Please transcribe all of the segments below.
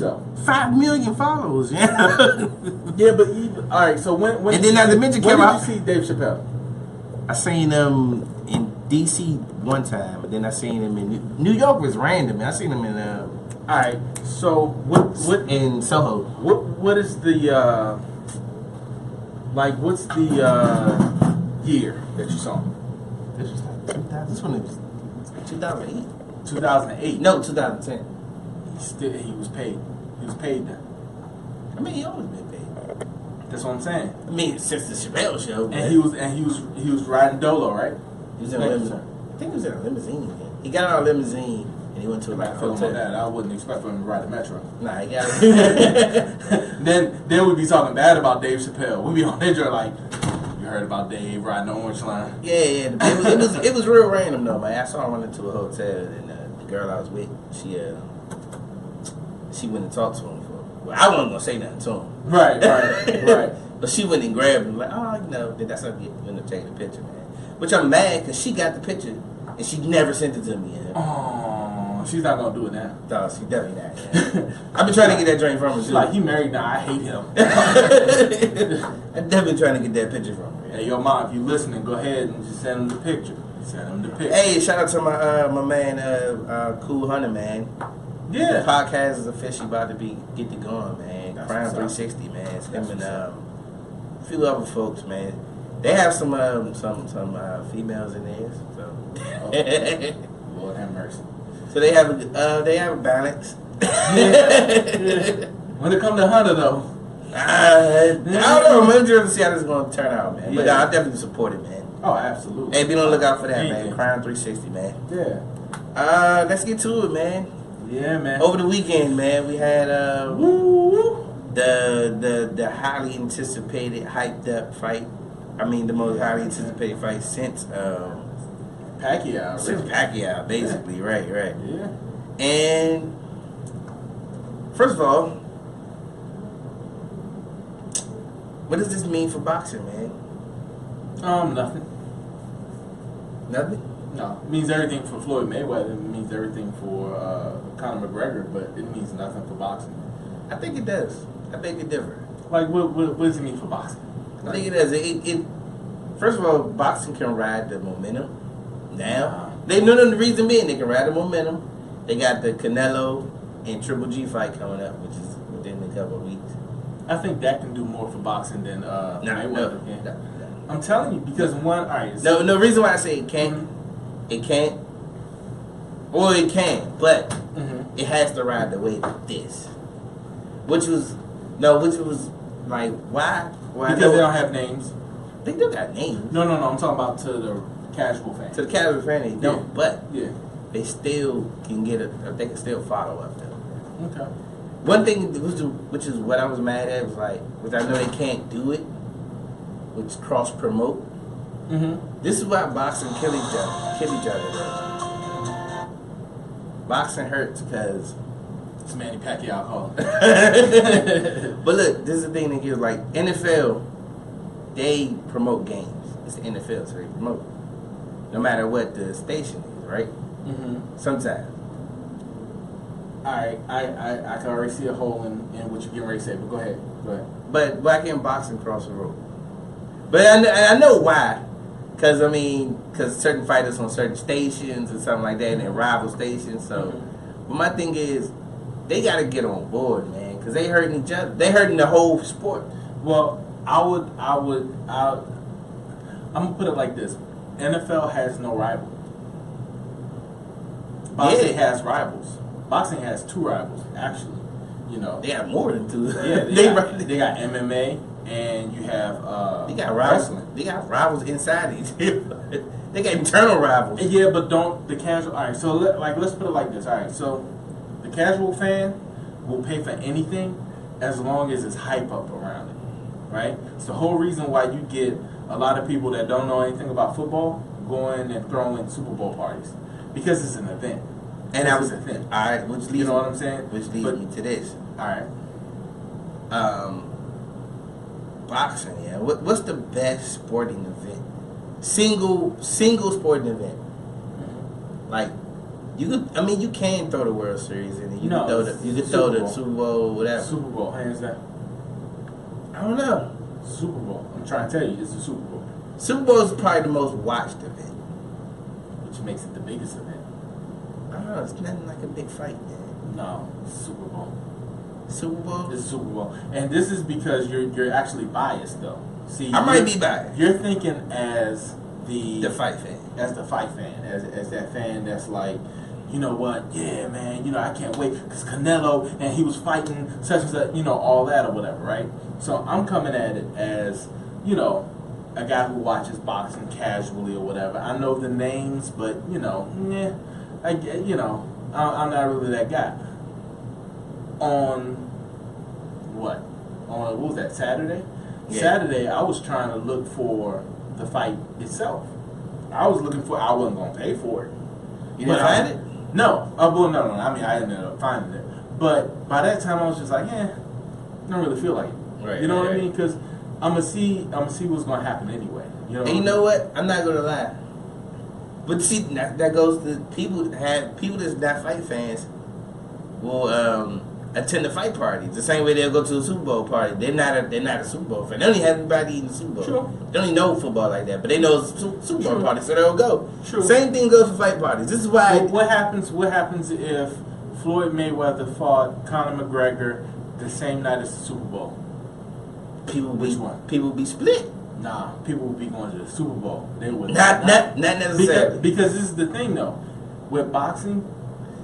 yourself? 5 million followers. Yeah. Yeah, but all right. So when and then not to mention, when did you see Dave Chappelle? I seen him in DC one time, but then I seen him in New York. Was random. I seen him in all right. So what in Soho? What is the what's the year that you saw him? This one was 2008. 2008. No, 2010. He was paid. He was paid then. I mean, he always been paid. That's what I'm saying. I mean, since the Chappelle show. And he was riding Dolo, right? He was in a limousine. I think he was in a limousine. Man. He got out of a limousine and he went to a hotel. That. I wouldn't expect for him to ride the metro. Nah, he got it. then we'd be talking bad about Dave Chappelle. We'd be on there like, you heard about Dave riding the orange line? Yeah. It was real random though, man. I saw him run into a hotel and the girl I was with, she went and talked to him. I wasn't gonna say nothing to him. Right. But she went and grabbed him, like, oh, then that's not you end up taking the picture, man. Which I'm mad because she got the picture and she never sent it to me. Oh, she's not gonna do it now. No, she definitely not. Yeah. I've been trying to get that drink from her. She's like, he married now. I hate him. I've definitely trying to get that picture from her. Yeah. Hey, yo, mom, if you listening, go ahead and just send him the picture. Hey, shout out to my man, Cool Hunter, man. Yeah. The podcast is officially about to get going, man. Crown 360, man. It's him and a few other folks, man. They have some females in there, so. Lord have mercy. So they have a balance. Yeah. When it comes to Hunter though, I don't know. I'm interested to see how this is going to turn out, man. But I definitely support it, man. Oh, absolutely. Hey, be on the lookout for that, man. Crown 360, man. Yeah. Let's get to it, man. Yeah, man. Over the weekend, man, we had the highly anticipated, hyped up fight. I mean, the most highly anticipated fight since Pacquiao. Since Pacquiao, basically, yeah. Right. Yeah. And first of all, what does this mean for boxing, man? Nothing. Nothing? No, it means everything for Floyd Mayweather. It means everything for Conor McGregor, but it means nothing for boxing. I think it does. I think it differs. Like, what does it mean for boxing? I think it does. It first of all, boxing can ride the momentum. Now, the reason being they can ride the momentum. They got the Canelo and Triple G fight coming up, which is within a couple of weeks. I think that can do more for boxing than Mayweather can. No. I'm telling you, because one, all right. So, no, reason why I say it can't. It can't. Well, it can, but it has to ride the wave of this. Which was like, why? Because they don't have names. They do got names. No. I'm talking about to the casual fan. To the casual fan, they don't. But they still can get they can still follow up though. Okay. One thing, which is what I was mad at, was like, which I know they can't do it, which cross promote. This is why boxing kill each other. Boxing hurts because it's Manny Pacquiao call. But look, this is the thing that gives, like, NFL, they promote games. It's the NFL, so they promote no matter what the station is, right? Sometimes. Alright, I can already see a hole in what you're getting ready to say, but go ahead. But why can't boxing cross the road? But I know why. Because certain fighters on certain stations and something like that, and they're rival stations. So, but my thing is, they got to get on board, man, because they hurting each other. They hurting the whole sport. Well, I'm gonna put it like this: NFL has no rival. Boxing has rivals. Boxing has 2 rivals, actually. They have more than 2. Yeah, they got MMA. And you have they got rivals. wrestling. They got rivals inside each other. They got internal rivals. Yeah, but don't the casual. All right, so let's put it like this. All right, so the casual fan will pay for anything as long as it's hype up around it, right? It's the whole reason why you get a lot of people that don't know anything about football going and throwing Super Bowl parties because it's an event. And that was a thing. All right, which leads what I'm saying? Which leads me to this. All right. Boxing, yeah. What's the best sporting event? Single sporting event. Like, You could. I mean, you can throw the World Series in it. You No, could throw the. You could throw the Super Bowl. Super Bowl, whatever. Super Bowl, hands down. I don't know. Super Bowl. I'm trying to tell you, it's the Super Bowl, Super Bowl is probably the most watched event. which makes it the biggest event. I don't know. It's nothing like a big fight, man. No, it's Super Bowl. Super Bowl. It's Super Bowl, and this is because you're actually biased though. See, I might be biased. You're thinking as the fight fan. as the fight fan, as that fan that's like, you know what, yeah, man, you know, I can't wait because Canelo and he was fighting such and such, you know, all that or whatever, right? So I'm coming at it as, you know, a guy who watches boxing casually or whatever. I know the names, but you know, I'm not really that guy. On what was that, Saturday? Yeah. Saturday, I was trying to look for the fight itself. I was looking for. I wasn't gonna pay for it. You didn't find it? No. Well, no. I mean, I ended up finding it, but by that time, I was just like, I don't really feel like it. Right. You know what I right. mean? Because I'm gonna see what's gonna happen anyway. You know. And you know what? I'm not gonna lie. But see, that goes to people that's not fight fans will attend the fight parties the same way they'll go to a Super Bowl party. They're not a Super Bowl fan. They don't even have anybody in the Super Bowl. True. They don't even know football like that, but they know it's a Super Bowl True. party, so they'll go. True. Same thing goes for fight parties. This is why. Well, what happens if Floyd Mayweather fought Conor McGregor the same night as the Super Bowl? Which one? People be split. Nah, people would be going to the Super Bowl. They would Not necessarily. Because this is the thing though, with boxing.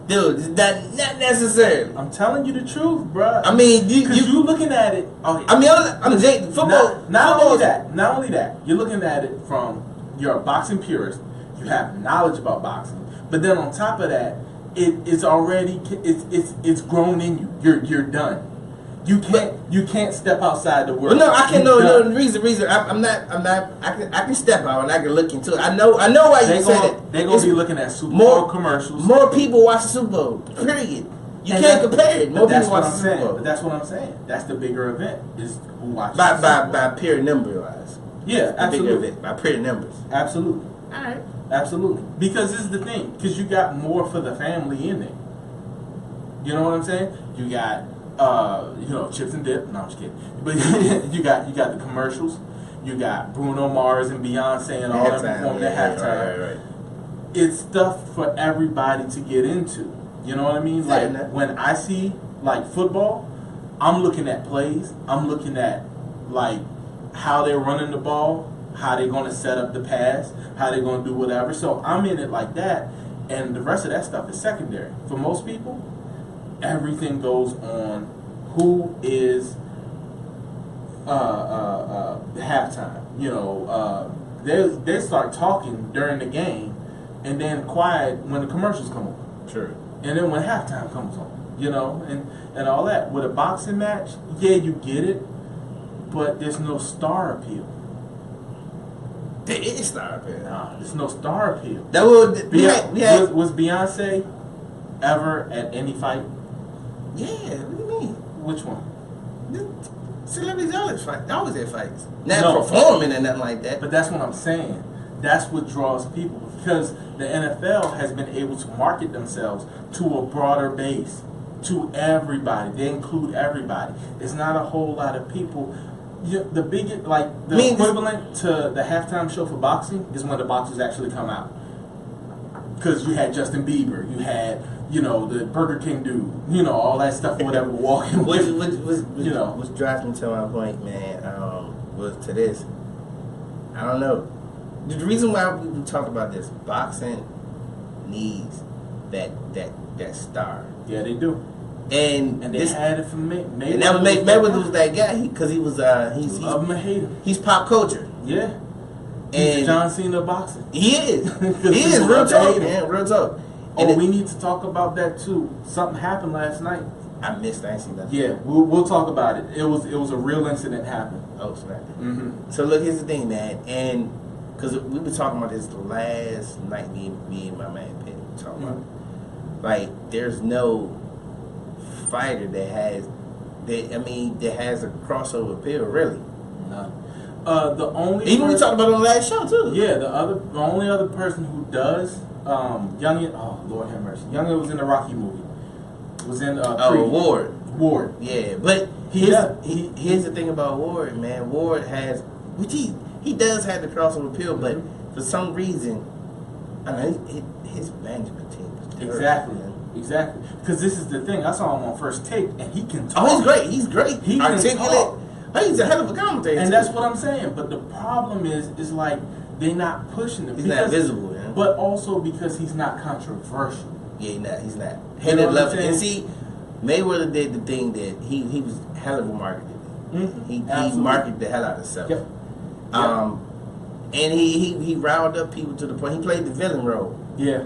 Dude, it's not necessarily. I'm telling you the truth, bruh. I mean, you looking at it. Okay. I mean, I'm Jake. Football. Not football. only that. You're looking at it from you're a boxing purist. You have knowledge about boxing, but then on top of that, it's already it's grown in you. You're done. You can't step outside the world. Well, no, I can no reason. I'm not. I can step out and I can look into it. I know why you said it. They're gonna be looking at Super Bowl commercials. More people watch the Super Bowl. Period. You can't compare it. More people watch the Super Bowl. But that's what I'm saying. That's the bigger event. Is who watches by pure number wise. Yeah, absolutely. By pure numbers. Absolutely. All right. Absolutely. Because this is the thing. Because you got more for the family in there. You know what I'm saying? You got chips and dip. No, I'm just kidding. But you got the commercials. You got Bruno Mars and Beyonce and all that performing at halftime. Right. It's stuff for everybody to get into. You know what I mean? Like when I see like football, I'm looking at plays. I'm looking at like how they're running the ball, how they're going to set up the pass, how they're going to do whatever. So I'm in it like that, and the rest of that stuff is secondary. For most people, everything goes on who is halftime. You know, they start talking during the game, and then quiet when the commercials come on. Sure. And then when halftime comes on, you know, and all that. With a boxing match, yeah, you get it, but there's no star appeal. There is star appeal. Nah, there's no star appeal. That would Was Beyonce ever at any fight? Yeah, what do you mean? Which one? Celebrities always fight. They always have fights. Not performing and nothing like that. But that's what I'm saying. That's what draws people, because the NFL has been able to market themselves to a broader base, to everybody. They include everybody. It's not a whole lot of people. The biggest, like the equivalent to the halftime show for boxing is when the boxers actually come out. Because you had Justin Bieber, you had the Burger King dude, all that stuff or whatever walking. Which drives me to my point, man. Was to this. I don't know. The reason why we talk about this, boxing needs that star. Yeah, they do. And they had it for Mayweather. And that Mayweather was that guy because he was he's love him or hate him. He's pop culture. Yeah. He's John Cena of boxing. He is. He is real talk, man. Real talk. And we need to talk about that too. Something happened last night. I missed. I ain't seen nothing. Yeah, we'll talk about it. It was a real incident happened. Oh snap. Mm-hmm. So look, here's the thing, man, and because we were talking about this the last night, me and my man Penny were talking about it. Like, there's no fighter that has a crossover appeal, really. None. The only even we talked about it on the last show too. Yeah, the only other person who does Youngin. Oh Lord have mercy. Youngin was in the Rocky movie. Was in Ward. Ward. Yeah, but here's the thing about Ward, man. Ward has, which he does have the crossover appeal, but for some reason, I know his management team is terrible. Exactly. Because this is the thing. I saw him on First Take, and he can talk. Oh, he's great. He's great. He articulate. can talk. Oh, he's a hell of a commentator. And that's what I'm saying. But the problem is like they're not pushing him. He's not visible, yeah. But also because he's not controversial. Yeah, he's not. You know what I'm saying? And see, Mayweather did the thing that he was hell of a marketer. Mm-hmm. He marketed the hell out of himself. Yep. And he riled up people to the point he played the villain role. Yeah.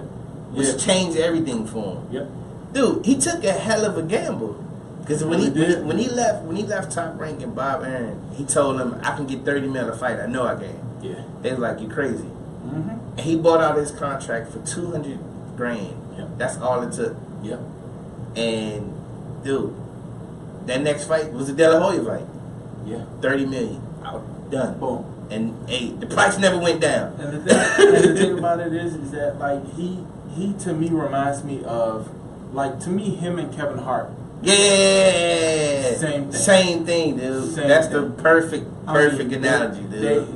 Which changed everything for him. Yep. Dude, he took a hell of a gamble. Because when he left Top Rank and Bob Arum, he told him, I can get 30 mil a fight. I know I can. Yeah. They was like, you crazy. Mm-hmm. And he bought out his contract for 200 grand. Yep. That's all it took. Yep. And dude, that next fight was the De La Hoya fight. Yeah. 30 million. Out. Done. Boom. And hey, the price never went down. And the thing about it is that like he to me reminds me of him and Kevin Hart. Yeah. Same thing, dude. Same That's thing. the perfect analogy, dude.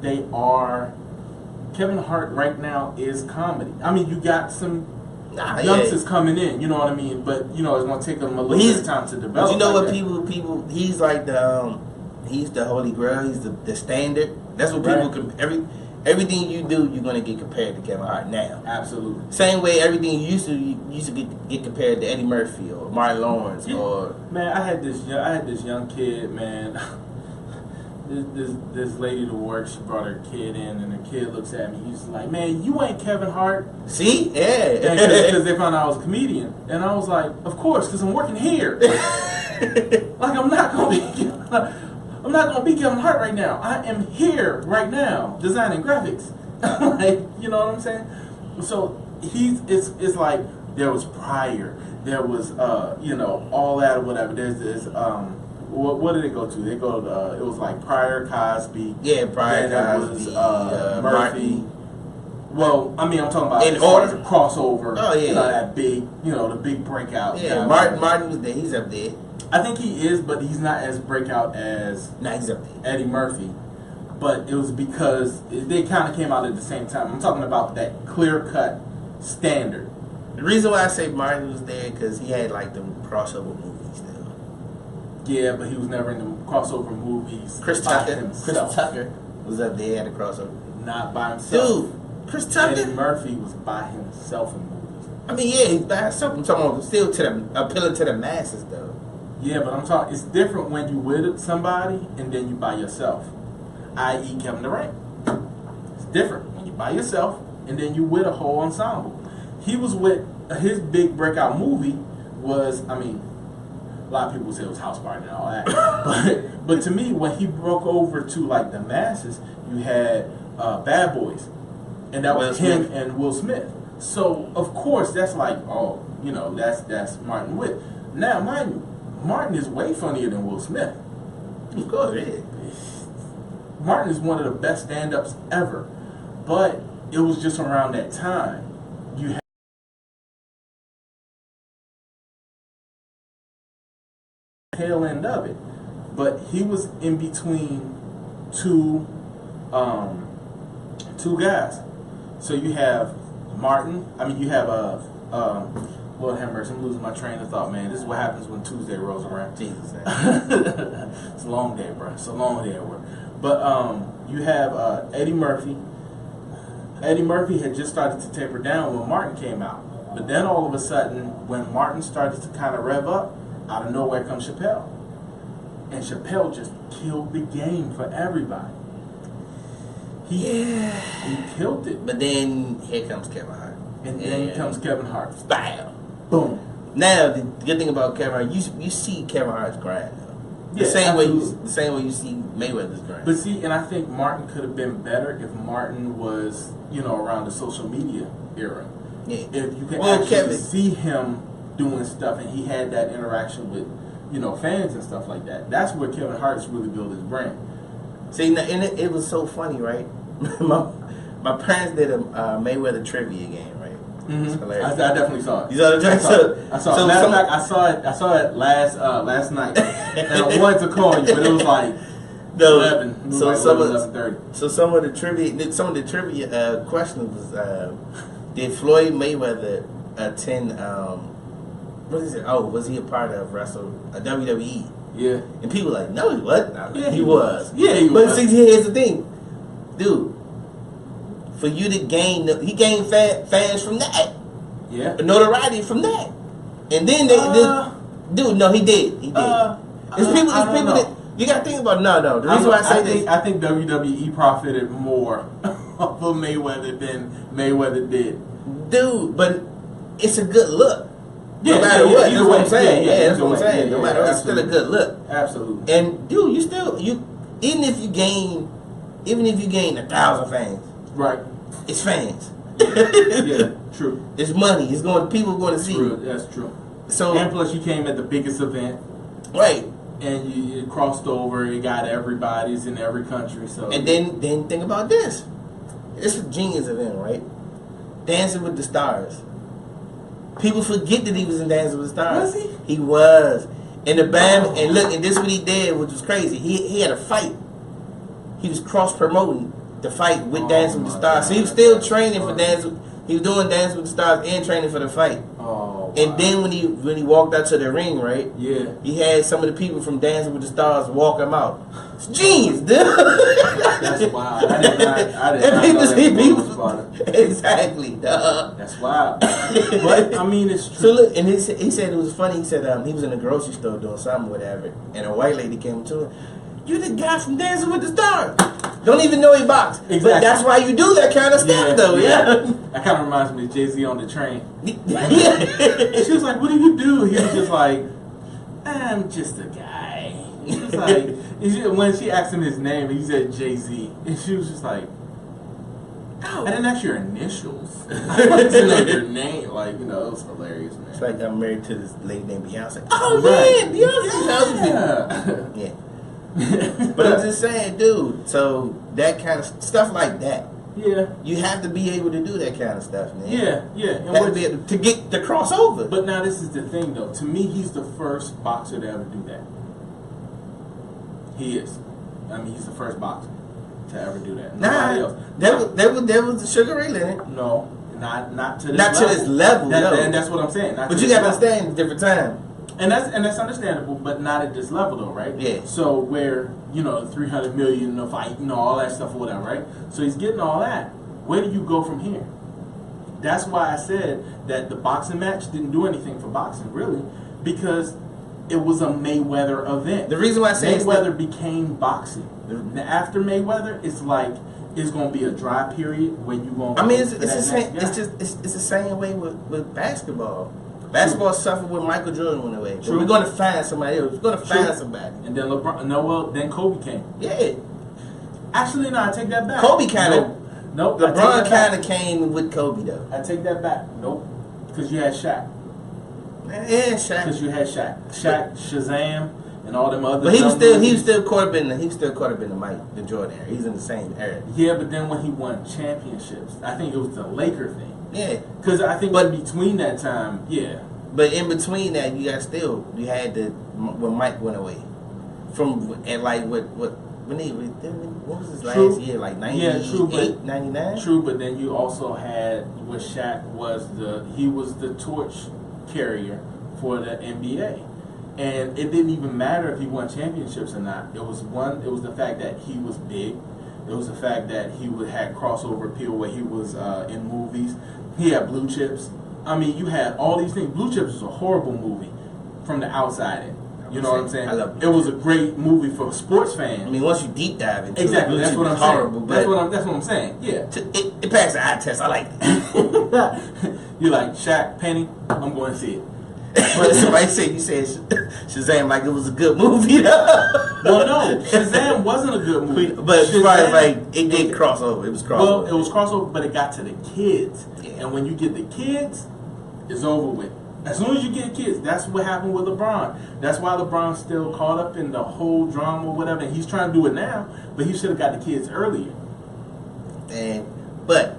They are. Kevin Hart right now is comedy. I mean, you got some youngsters coming in, you know what I mean? But you know, it's gonna take them a little bit of time to develop. But you know like what that. people he's like he's the holy grail, he's the standard. That's what people everything you do, you're gonna get compared to Kevin Hart now. Absolutely. Same way everything you used to get compared to Eddie Murphy or Martin Lawrence or man, I had this young kid, man. This lady to work, she brought her kid in, and the kid looks at me. He's like, "Man, you ain't Kevin Hart." See, yeah, because they found out I was a comedian, and I was like, "Of course, because I'm working here. Like I'm not gonna be Kevin Hart right now. I am here right now, designing graphics. Like, you know what I'm saying? So it's like there was Pryor, there was all that or whatever. There's this what did they go to? They go to it was like Pryor, Cosby. Yeah, Pryor, Cosby, was, Murphy. Well, I mean, I'm talking about in order the crossover. Oh yeah, that big, the big breakout. Yeah, Martin was there. He's up there. I think he is, but he's not as breakout as he's up there. Eddie Murphy. But it was because they kind of came out at the same time. I'm talking about that clear-cut standard. The reason why I say Martin was there because he had like the crossover movies though. Yeah, but he was never in the crossover movies. Chris Tucker was up there at the crossover. Not by himself. Dude, Chris Tucker. Eddie Murphy was by himself in movies. I mean, yeah, he's by himself. I'm talking about still appealing to the masses though. Yeah, but I'm talking. It's different when you with somebody and then you by yourself. I.e. Kevin Durant. It's different when you by yourself and then you with a whole ensemble. He was with his big breakout movie was, I mean, a lot of people say it was House Party and all that, but to me, when he broke over to like the masses, you had Bad Boys, and that was him and Will Smith. So of course that's like, that's Martin Witt. Now, mind you, Martin is way funnier than Will Smith. Of course, yeah. Martin is one of the best stand-ups ever, but it was just around that time you had the tail end of it, but he was in between two guys. So you have Martin. I mean, you have Lord have mercy, I'm losing my train of thought, man. This is what happens when Tuesday rolls around. Jesus. It's a long day, bro. It's a long day at work. But you have Eddie Murphy. Eddie Murphy had just started to taper down when Martin came out. But then all of a sudden, when Martin started to kind of rev up, out of nowhere comes Chappelle. And Chappelle just killed the game for everybody. He killed it. But then here comes Kevin Hart. And then comes Kevin Hart. Style. Boom. Now the good thing about Kevin Hart, you see Kevin Hart's grind though. The same way you see Mayweather's grind. But see, and I think Martin could have been better if Martin was, around the social media era. Yeah. If you could see him doing stuff and he had that interaction with, fans and stuff like that. That's where Kevin Hart's really built his brand. See, and it was so funny, right? My my parents did a Mayweather trivia game, right? Mm-hmm. It's hilarious. I definitely saw it. You saw the trivia? I saw it. Matter of fact, I saw it last night, and I wanted to call you, but it was like 11. It was like 11:30. So some of the trivia questions was, did Floyd Mayweather attend? What is it? Oh, was he a part of WWE? Yeah. And people were like, no, he wasn't. Yeah, he was. Yeah, he was. But see, here's the thing, dude. For you to gain, he gained fans from that. Yeah. Notoriety from that. And then dude, no, he did. He did. It's people that you got to think about. No. The reason why I say this, I think WWE profited more off of Mayweather than Mayweather did. Dude, but it's a good look. Yeah, no matter what, that's what I'm saying. Yeah, that's what I'm saying. No matter what, it's still a good look. Absolutely. And dude, even if you gain 1,000 fans, right? It's fans. Yeah, true. It's money. It's going. People are going to see. True. That's true. So and plus, you came at the biggest event, right? And you crossed over. You got everybody's in every country. So and then think about this. It's a genius event, right? Dancing with the Stars. People forget that he was in Dancing with the Stars. Was he? He was. And the band, and look, and this is what he did, which was crazy. He had a fight. He was cross promoting the fight with Dancing with the Stars. So he was still training for Dancing. He was doing Dancing with the Stars and training for the fight. Oh. Wow. And then when he walked out to the ring, right? Yeah. He had some of the people from Dancing with the Stars walk him out. It's genius, dude. That's wild. I did not know that. Exactly. That's wild. But I mean, it's true. So look, and he said it was funny. He said he was in a grocery store doing something, whatever, and a white lady came to him. "You the guy from Dancing with the Stars. Don't even know he boxed." Exactly. But that's why you do that kind of stuff, though. Yeah. That kind of reminds me of Jay-Z on the train. She was like, "What do you do?" He was just like, "I'm just a guy." He was like, when she asked him his name, he said Jay-Z, and she was just like, "Oh, I didn't ask your initials. I wanted to know your name." Like, it was hilarious, man. It's like I'm married to this lady named Beyonce. Oh man, Beyonce. Yeah. But I'm just saying, dude. So that kind of stuff like that. Yeah. You have to be able to do that kind of stuff, man. Yeah. You have to be able to get the crossover. But now this is the thing, though. To me, he's the first boxer to ever do that. He is. I mean, he's the first boxer to ever do that. Nobody else. That was the Sugar Ray Leonard. No, not to this not level. To this level. No. And that's what I'm saying. But you got to understand, it's different time. And that's understandable, but not at this level though, right? Yeah. So where 300 million in a fight, all that stuff or whatever, right? So he's getting all that. Where do you go from here? That's why I said that the boxing match didn't do anything for boxing, really, because it was a Mayweather event. The reason why I say Mayweather became boxing. Now, after Mayweather, it's like it's gonna be a dry period where you gonna. I mean, it's the same. It's the same way with basketball. Basketball suffered when Michael Jordan went away. True. We're going to find somebody else. We're going to find somebody. And then LeBron. No, well, then Kobe came. Yeah. Actually, no, I take that back. Kobe kind of. Nope. LeBron kind of came with Kobe though. I take that back. Nope. Because you had Shaq. Yeah, Shaq. Because you had Shaq, Shazam, and all them other. But he was still caught up in the Jordan era. He's in the same era. Yeah, but then when he won championships, I think it was the Laker thing. Yeah, because I think in between that time, yeah. But in between that, you had when Mike went away what was his last year, like 98, 99? True, but then you also had what Shaq was the torch carrier for the NBA, and it didn't even matter if he won championships or not. It was the fact that he was big. It was the fact that he had crossover appeal where he was in movies. He had Blue Chips. I mean, you had all these things. Blue Chips was a horrible movie from the outside in. You know what I'm saying? It was a great movie for sports fans. I mean, once you deep dive into exactly, it, that's what I'm horrible, saying. That's what I'm saying. Yeah, it passed the eye test. I like it. You like Shaq, Penny? I'm going to see it. But somebody said you said Shazam like it was a good movie. Well, no, Shazam wasn't a good movie. But as far as like it did crossover, it was crossover. Well, it was crossover, but it got to the kids, and when you get the kids, it's over with. As soon as you get kids, that's what happened with LeBron. That's why LeBron's still caught up in the whole drama or whatever. And he's trying to do it now, but he should have got the kids earlier. And But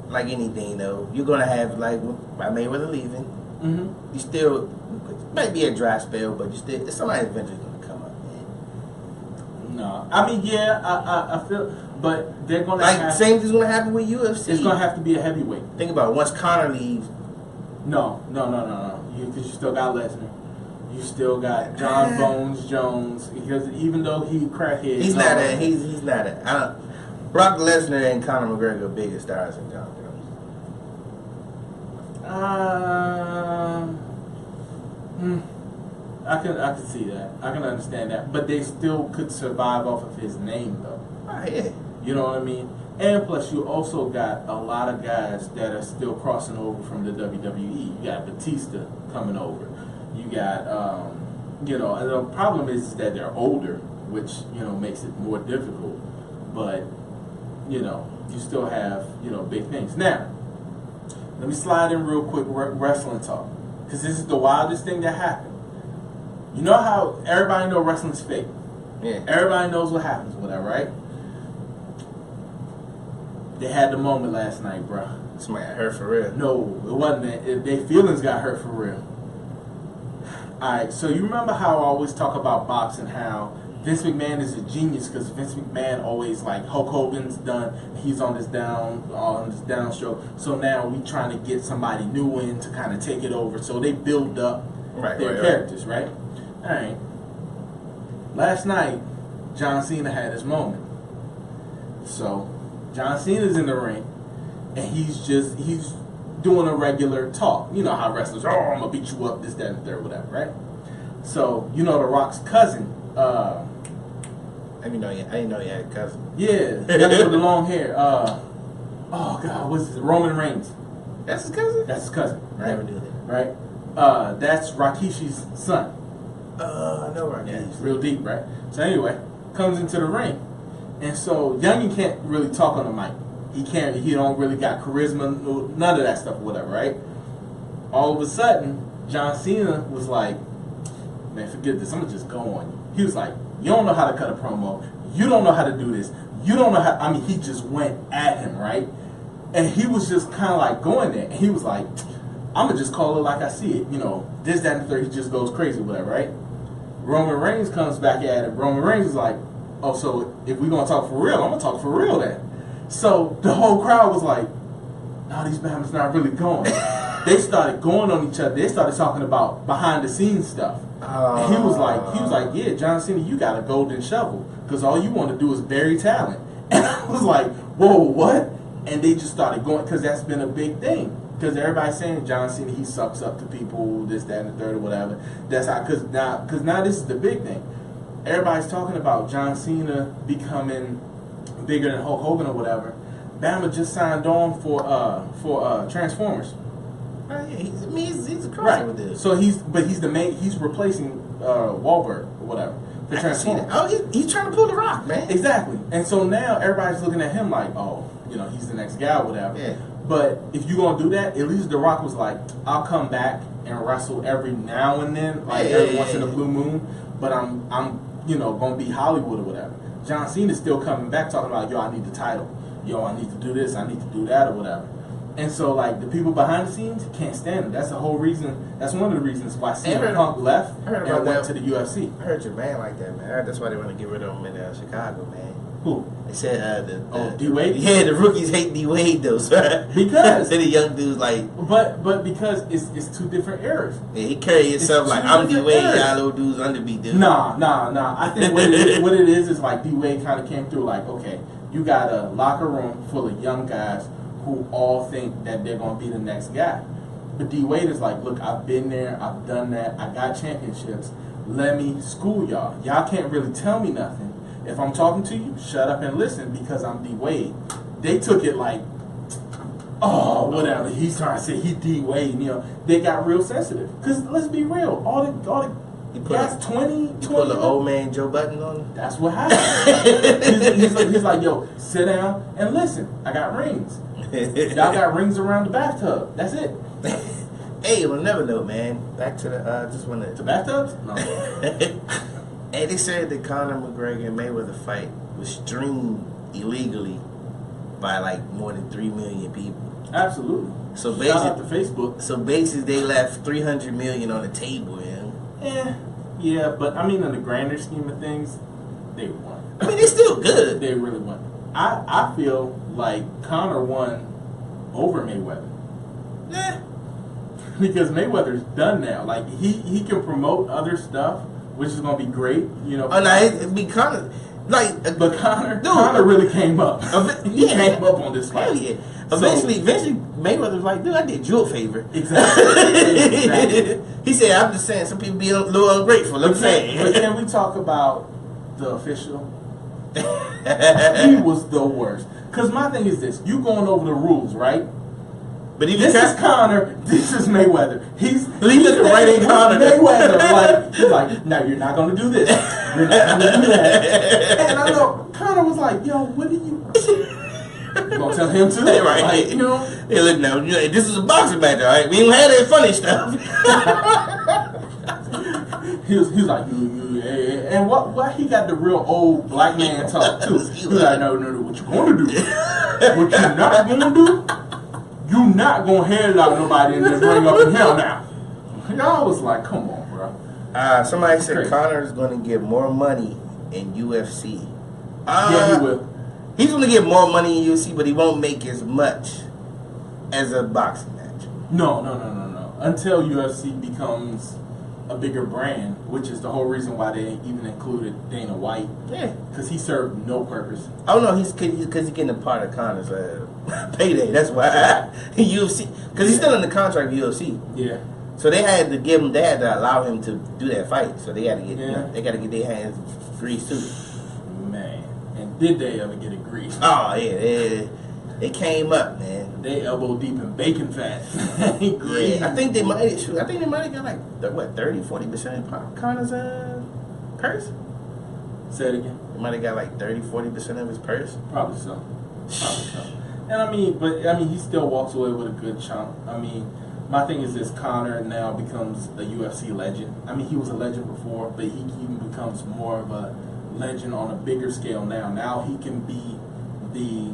like anything though, you're gonna have like by Mayweather leaving. Mm-hmm. You still might be a dry spell, but you still somebody eventually gonna come up, man. No, I mean, yeah, I feel, but they're gonna like have, same thing's gonna happen with UFC. It's gonna have to be a heavyweight. Think about it. Once Conor leaves. No. Because you still got Lesnar. You still got John Bones Jones. Because even though he crackhead, he's not a. He's not a. Brock Lesnar and Conor McGregor are bigger stars than John Jones. I can see that. I can understand that. But they still could survive off of his name, though. Oh, yeah. You know what I mean? And plus, you also got a lot of guys that are still crossing over from the WWE. You got Batista coming over. You got, and the problem is that they're older, which, makes it more difficult. But, you still have, big things. Now, let me slide in real quick wrestling talk. Because this is the wildest thing that happened. You know how everybody know wrestling's fake? Yeah. Everybody knows what happens with that, right? They had the moment last night, bro. Somebody got hurt for real. No, it wasn't that. Their feelings got hurt for real. Alright, so you remember how I always talk about boxing, how Vince McMahon is a genius because Vince McMahon always, like, Hulk Hogan's done, he's on this downstroke. So now we trying to get somebody new in to kind of take it over. So they build up their characters, right? Alright. Last night, John Cena had his moment. So John Cena's in the ring, and he's doing a regular talk. You know how wrestlers, I'm gonna beat you up, this, that, and the third, whatever, right? So, The Rock's cousin, I didn't know he had a cousin. Yeah, the guy with the long hair. Oh God, what's his name? Roman Reigns. That's his cousin? That's his cousin. Right? I never knew that. Right? That's Rakishi's son. I know Rakishi. Yeah, real deep, right? So anyway, comes into the ring. And so Youngin can't really talk on the mic. He don't really got charisma, none of that stuff, whatever, right? All of a sudden, John Cena was like, man, forget this, I'm gonna just go on you. He was like, you don't know how to cut a promo, you don't know how to do this, you don't know how, he just went at him, right? And he was just kind of like going there, and he was like, I'm gonna just call it like I see it, this, that, and the third, he just goes crazy, whatever, right? Roman Reigns comes back at it. Roman Reigns is like, oh, so if we're going to talk for real, I'm going to talk for real then. So the whole crowd was like, no, these Bama's not really going. They started going on each other. They started talking about behind the scenes stuff. And he was like, yeah, John Cena, you got a golden shovel because all you want to do is bury talent. And I was like, whoa, what? And they just started going because that's been a big thing. Because everybody's saying John Cena, he sucks up to people, this, that, and the third, or whatever. That's how. Because now this is the big thing. Everybody's talking about John Cena becoming bigger than Hulk Hogan or whatever. Bama just signed on for Transformers. Oh, yeah, he's a crossover dude. So he's replacing Wahlberg or whatever. The Transformers. Oh, he's trying to pull the Rock, man. Exactly. And so now everybody's looking at him like, oh, he's the next guy or whatever. Yeah. But if you're gonna do that, at least The Rock was like, I'll come back and wrestle every now and then, like every once in a blue moon. But I'm gonna be Hollywood or whatever. John Cena's still coming back talking about, yo, I need the title. Yo, I need to do this, I need to do that or whatever. And so like the people behind the scenes can't stand him. That's the whole reason. That's one of the reasons why CM Punk left and went to the UFC. I heard your man like that, man. That's why they want to get rid of him in Chicago, man. Who? They said D Wade. Yeah, the rookies hate D Wade though. So because the young dudes like. But because it's two different eras. Yeah, he carry himself like I'm D Wade. Y'all little dudes under me, dude. Nah. I think what it is like D Wade kind of came through like, okay, you got a locker room full of young guys who all think that they're gonna be the next guy. But D Wade is like, look, I've been there, I've done that, I got championships. Let me school y'all. Y'all can't really tell me nothing. If I'm talking to you, shut up and listen because I'm D Wade. They took it like, oh, whatever. He's trying to say he D Wade. They got real sensitive. Cause let's be real, all the guys 20. Put the old man Joe Button on him. That's what happened. he's like, yo, sit down and listen. I got rings. Y'all got rings around the bathtub. That's it. Hey, on another note, man. Back to the bathtubs. No. Hey, they said the Conor McGregor and Mayweather fight was streamed illegally by like more than 3 million people. Absolutely. So Shout out to basically, Facebook. so basically, they left 300 million on the table. Yeah, but I mean, in the grander scheme of things, they won. I mean, they still good. They really won. I feel like Conor won over Mayweather. Yeah. Because Mayweather's done now. Like he can promote other stuff, which is gonna be great. You know. Oh no, it'd be Conor. Like, but Conor really came up. He came up on this fight. Hell yeah. Eventually, Mayweather was like, dude, I did you a favor. Exactly. He said, I'm just saying, some people be a little ungrateful. I'm saying. But can we talk about the official? He was the worst. Because my thing is this: you going over the rules, right? But this is Conor. This is Mayweather. He's looking right at Conor. Mayweather, like he's like, no, you're not gonna do this. You're not gonna do that. And I know Conor was like, yo, what are you? You gonna tell him too? Right. Like, you know? Hey, look now, this is a boxing match, all right? We don't have that funny stuff. He was like, and what he got the real old black man talk too. He was like, no, what you gonna do? What you not gonna do? You not gonna headlock nobody and then bring up in hell now. Y'all was like, come on, bro. Somebody said Conor's gonna get more money in UFC. Yeah, he will. He's gonna get more money in UFC, but he won't make as much as a boxing match. No. Until UFC becomes a bigger brand, which is the whole reason why they even included Dana White. Yeah, because he served no purpose. Oh no, because he's getting a part of Conor's payday. That's why UFC, because he's still in the contract with UFC. Yeah. So they had to give him, they had to allow him to do that fight. So they got to get, they got to get their hands greased too. Man, and did they ever get it greased? Oh yeah, they came up, man. They elbow deep in bacon fat. Yeah, I think they might have got like what 30-40% of Conor's purse. Say it again. They might have got like 30-40% of his purse. Probably so. And I mean, he still walks away with a good chunk. I mean, my thing is this: Conor now becomes a UFC legend. I mean, he was a legend before, but he even becomes more of a legend on a bigger scale now. Now he can be the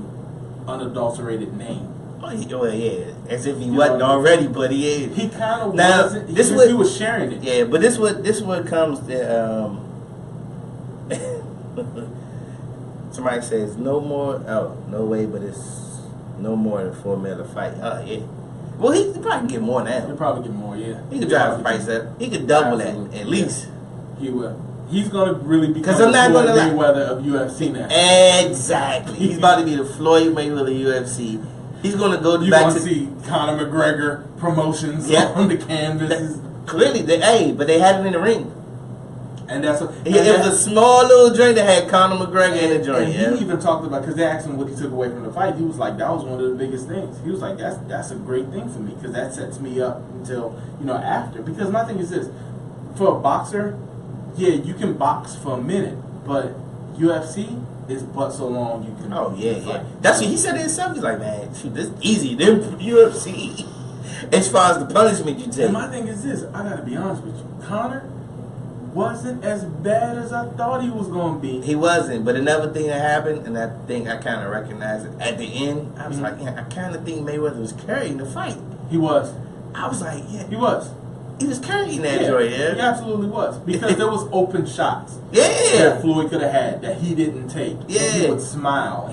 unadulterated name. Oh yeah, as if he wasn't already, but he is. He kind of now, wasn't. He was sharing it. Yeah, but this what comes to. Somebody says no more. Oh no way, but it's no more than $4 million fight. Oh yeah. Well, he probably can get more now. He'll probably get more. Yeah. He could drive the price up. He could double that at least. He will. He's going to really become the Floyd Mayweather of UFC now. Exactly. He's about to be the Floyd Mayweather of UFC. He's going to go back to see Conor McGregor promotions on the canvases. Clearly, but they had it in the ring. And it was a small little joint that had Conor McGregor in the joint. And he even talked about, because they asked him what he took away from the fight. He was like, that was one of the biggest things. He was like, that's a great thing for me, because that sets me up until after. Because my thing is this: for a boxer, yeah, you can box for a minute, but UFC is but so long you can. Oh yeah. That's what he said himself. He's like, man, shoot, this is easy. Then UFC, as far as the punishment you take. And my thing is this: I gotta be honest with you, Conor wasn't as bad as I thought he was going to be. He wasn't, but another thing that happened, and that thing I kind of recognized it at the end, I was like, I kind of think Mayweather was carrying the fight. He was. I was like, yeah. He was. He was carrying that joint, He absolutely was. Because there was open shots. Yeah. That Floyd could have had that he didn't take. Yeah. He would smile.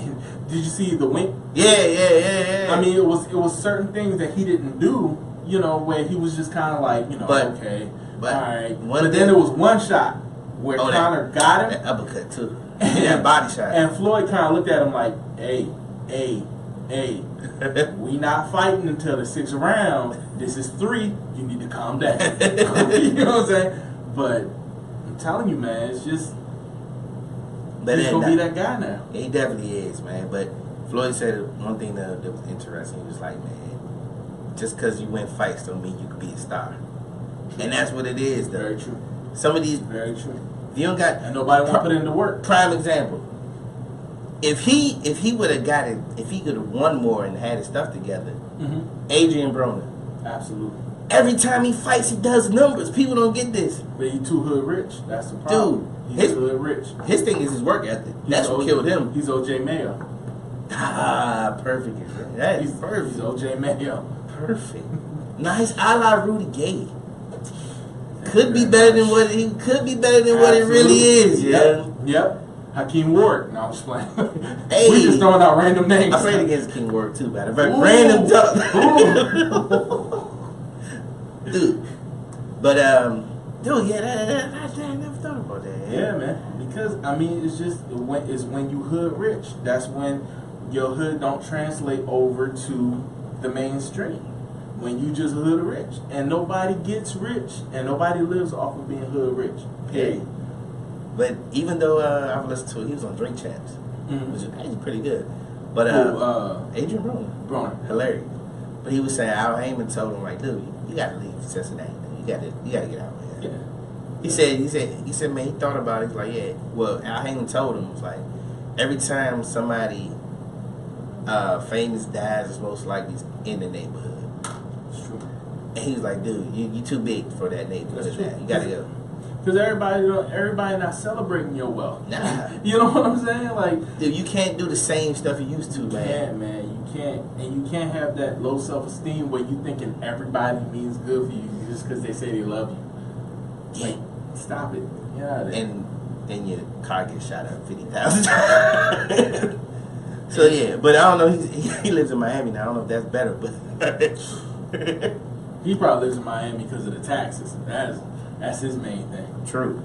Did you see the wink? Yeah. I mean, it was certain things that he didn't do, where he was just kind of like, okay. But, all right. But then there was one shot where Conor got him. That uppercut too. That body shot. And Floyd kind of looked at him like, hey, we not fighting until the 6th round. This is 3. You need to calm down. You know what I'm saying? But I'm telling you, man, it's just he's going to be that guy now. He definitely is, man. But Floyd said one thing that was interesting. He was like, man, just because you win fights don't mean you can be a star. And that's what it is, though. Very true. Some of these, very true. You don't got, and nobody want to put in the work. Prime example. If he would have got it, if he could have won more and had his stuff together, Adrian Broner. Absolutely. Every time he fights, he does numbers. People don't get this. But he too hood rich. That's the problem. Dude, he's hood rich. His thing is his work ethic. That's what killed him. He's OJ Mayo. Ah, perfect. That is He's perfect. OJ Mayo. Perfect. Nice, a la Rudy Gay. Could be better than what he could be better than what it really is. Yeah. Yep. Hakeem Ward. No, I'm just playing. Hey, we just throwing out random names. I played against King Ward too, man. Random duck. Dude. But dude, yeah, I never thought about that. Yeah, man. Because I mean, it's just when you hood rich. That's when your hood don't translate over to the mainstream. When you just hood rich, and nobody gets rich, and nobody lives off of being hood rich. Period. Yeah. But even though I've listened to it, he was on Drink Champs, which is actually pretty good. But Adrian Broner, hilarious. But he was saying Al Heyman told him like, dude, you gotta leave Cincinnati. You gotta get out of here. Yeah. He said, man, he thought about it. He's like, yeah. Well, Al Heyman told him, it was like, every time somebody famous dies, it's most likely in the neighborhood. It's true. And he was like, dude, you too big for that neighborhood. You gotta go. Because everybody not celebrating your wealth. Nah. You know what I'm saying? Like, dude, you can't do the same stuff you used to, man. You can't, man. You can't. And you can't have that low self-esteem where you thinking everybody means good for you just because they say they love you. Like, stop it. Get out of there. And then your car gets shot up 50,000. So, yeah. But I don't know. He lives in Miami now. I don't know if that's better, but... He probably lives in Miami because of the taxes. That's his main thing. True.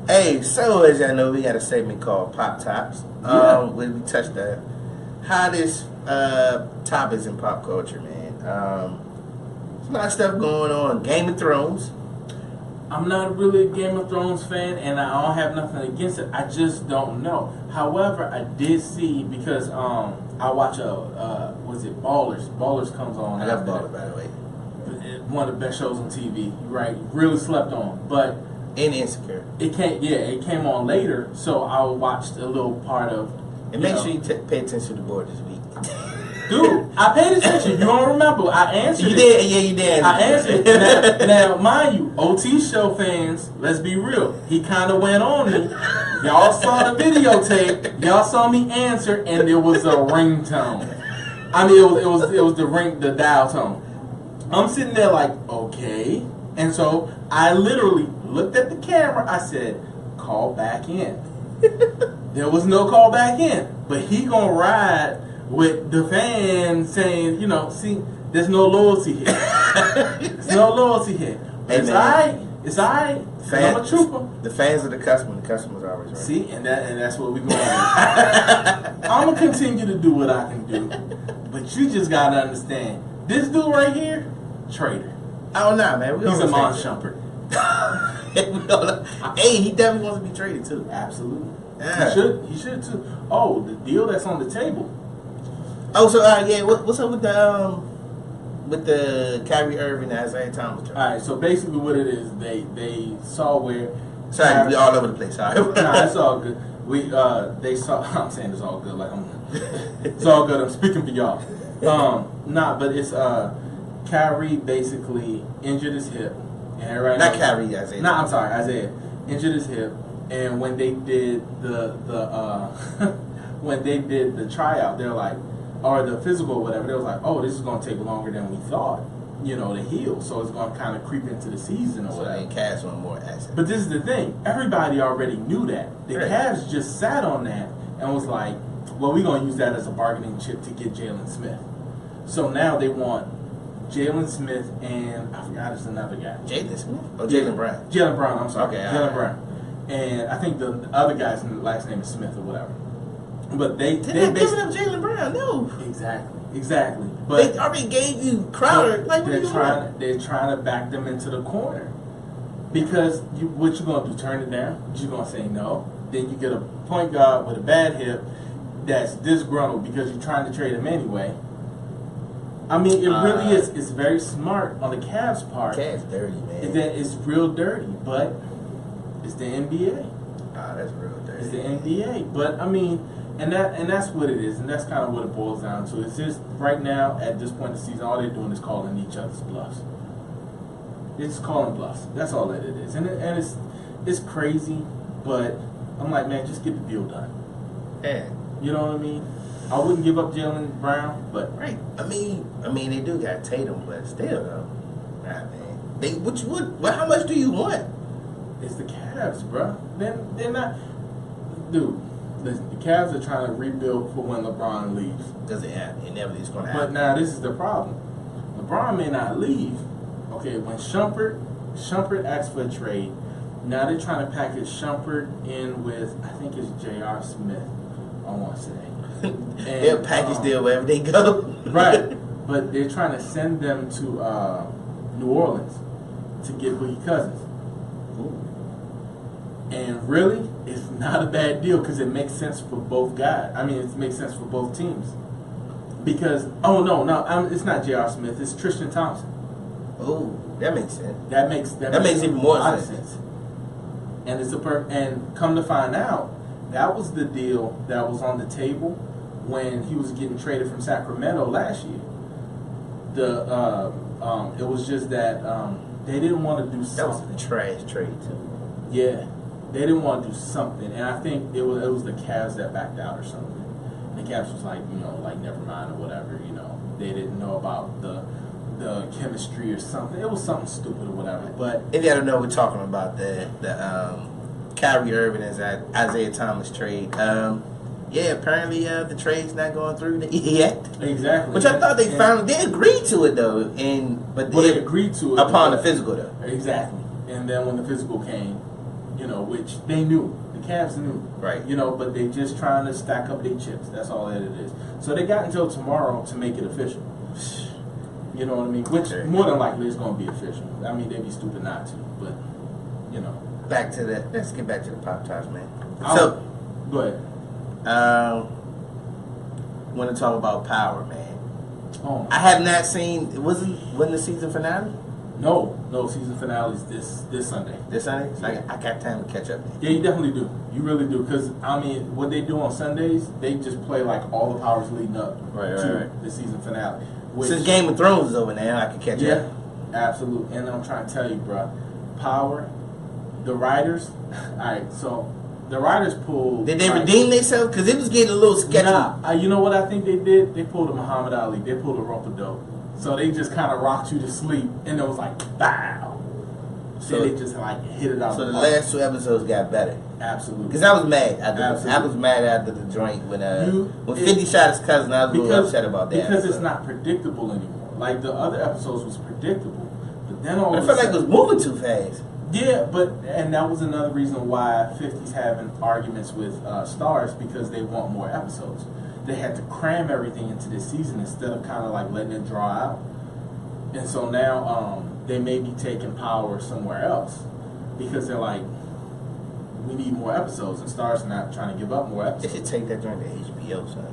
Hey, so as y'all know, we got a segment called Pop Tops. Where we touch the hottest topics in pop culture, man. There's a lot of stuff going on. Game of Thrones. I'm not really a Game of Thrones fan, and I don't have nothing against it. I just don't know. However, I did see, because I watch was it Ballers? Ballers comes on. I love Ballers, by the way. One of the best shows on TV, right? Really slept on, but and Insecure. It came on later, so I watched a little part of. And make sure you pay attention to the board this week. Dude, I paid attention. You don't remember? I answered. You did, yeah, you did. I answered. Now, mind you, OT show fans, let's be real. He kind of went on me. Y'all saw the videotape. Y'all saw me answer, and it was a ringtone. I mean, it was the dial tone. I'm sitting there like, okay. And so I literally looked at the camera. I said, call back in. There was no call back in. But he gonna ride with the fans saying, see, there's no loyalty here. There's no loyalty here. Hey, it's alright. It's alright. I'm a trooper. The fans are the customer. The customer's always right. See, and that's what we're going to do. I'm going to continue to do what I can do. But you just got to understand, this dude right here, traitor. Oh, nah, man. He's a Mon Shumpert. Hey, he definitely wants to be traded, too. Absolutely. Yeah. He should, too. Oh, the deal that's on the table. Oh, so, yeah, what's up with the Kyrie Irving and Isaiah Thomas trade? All right, so basically what it is, they saw where... Sorry, we all over the place. Sorry. Nah, it's all good. They saw... I'm saying it's all good, like it's all good. I'm speaking for y'all. But it's Kyrie basically injured his hip. And right Not Kyrie, Isaiah. Nah, I'm sorry, Isaiah injured his hip, and when they did when they did the tryout, they're like, or the physical or whatever, they was like, oh, this is going to take longer than we thought, to heal. So it's going to kind of creep into the season or whatever. So they cast on more assets. But this is the thing. Everybody already knew that. The Cavs just sat on that and was like, well, we're going to use that as a bargaining chip to get Jalen Smith. So now they want Jalen Smith and, I forgot, it's another guy. Jalen Smith? Oh, Jalen Brown. Jalen Brown, I'm sorry. Okay, Jalen Brown. And I think the other guy's last name is Smith or whatever. But they not giving up Jalen Brown, no. Exactly. But they already gave you Crowder. Like, they're trying to back them into the corner. Because what you gonna do? Turn it down? You gonna say no? Then you get a point guard with a bad hip that's disgruntled because you're trying to trade him anyway. I mean, it really is. It's very smart on the Cavs' part. Cavs dirty, man. It's real dirty, but it's the NBA. That's real dirty. It's the NBA, but I mean. And that's what it is, and that's kind of what it boils down to. It's just right now at this point in the season, all they're doing is calling each other's bluffs. It's calling bluffs. That's all that it is, and it's crazy. But I'm like, man, just get the deal done. Yeah. You know what I mean? I wouldn't give up Jalen Brown, but Right. I mean, they do got Tatum, but still though. Nah, man. How much do you want? it's the Cavs, bro. They're not, dude. Listen, the Cavs are trying to rebuild for when LeBron leaves. Doesn't happen. Inevitably, it's gonna But happen. now this is the problem. LeBron may not leave. Okay, when Shumpert asked for a trade, now they're trying to package Shumpert in with, I think it's J.R. Smith, I want to say. They'll package deal wherever they go. Right. But they're trying to send them to New Orleans to get Boogie Cousins. And really, it's not a bad deal because it makes sense for both guys. I mean, it makes sense for both teams. Because, it's not J.R. Smith, it's Tristan Thompson. Oh, that makes sense. That makes even more a lot sense. of sense. And it's and come to find out, that was the deal that was on the table when he was getting traded from Sacramento last year. It was just that they didn't want to do something. That was a trash trade too. Yeah, they didn't want to do something, and I think it was the Cavs that backed out or something. And the Cavs was like, never mind or whatever. They didn't know about the chemistry or something. It was something stupid or whatever. But if you don't know, we're talking about the Kyrie Irving and Isaiah Thomas trade. Apparently the trade's not going through yet. Exactly. Which I thought they agreed to it though, but they agreed to it upon the physical though. Exactly. And then when the physical came, which they knew, the Cavs knew, right? But they just trying to stack up their chips. That's all that it is. So they got until tomorrow to make it official. You know what I mean? Which more than likely is going to be official. I mean, they'd be stupid not to, but Back to that. Let's get back to the Pop Tarts, man. Go ahead. Want to talk about Power, man? Oh, I have not seen. Wasn't the season finale? No, season finale is this Sunday. This Sunday? So I got time to catch up. Yeah, you definitely do. You really do. Because, what they do on Sundays, they just play like all the powers leading up to the season finale. Since Game of Thrones is over now, I can catch up. Yeah, absolutely. And I'm trying to tell you, bro, Power, the writers, alright, so the writers pulled... Did they redeem themselves? Because it was getting a little sketchy. Nah, you know what I think they did? They pulled a Muhammad Ali. They pulled a rope-a-dope. So they just kind of rocked you to sleep, and it was like, bow. So they just hit it out. So the last two episodes got better. Absolutely. Because I was mad. I was mad after the joint when 50 shot his cousin. I was a little upset about that. Because it's not predictable anymore. Like the other episodes was predictable, but then all I felt like it was moving too fast. Yeah, and that was another reason why 50's having arguments with Stars because they want more episodes. They had to cram everything into this season instead of kind of letting it draw out. And so now they may be taking Power somewhere else because they're like, we need more episodes, and Stars not trying to give up more episodes. They should take that joint to HBO, son.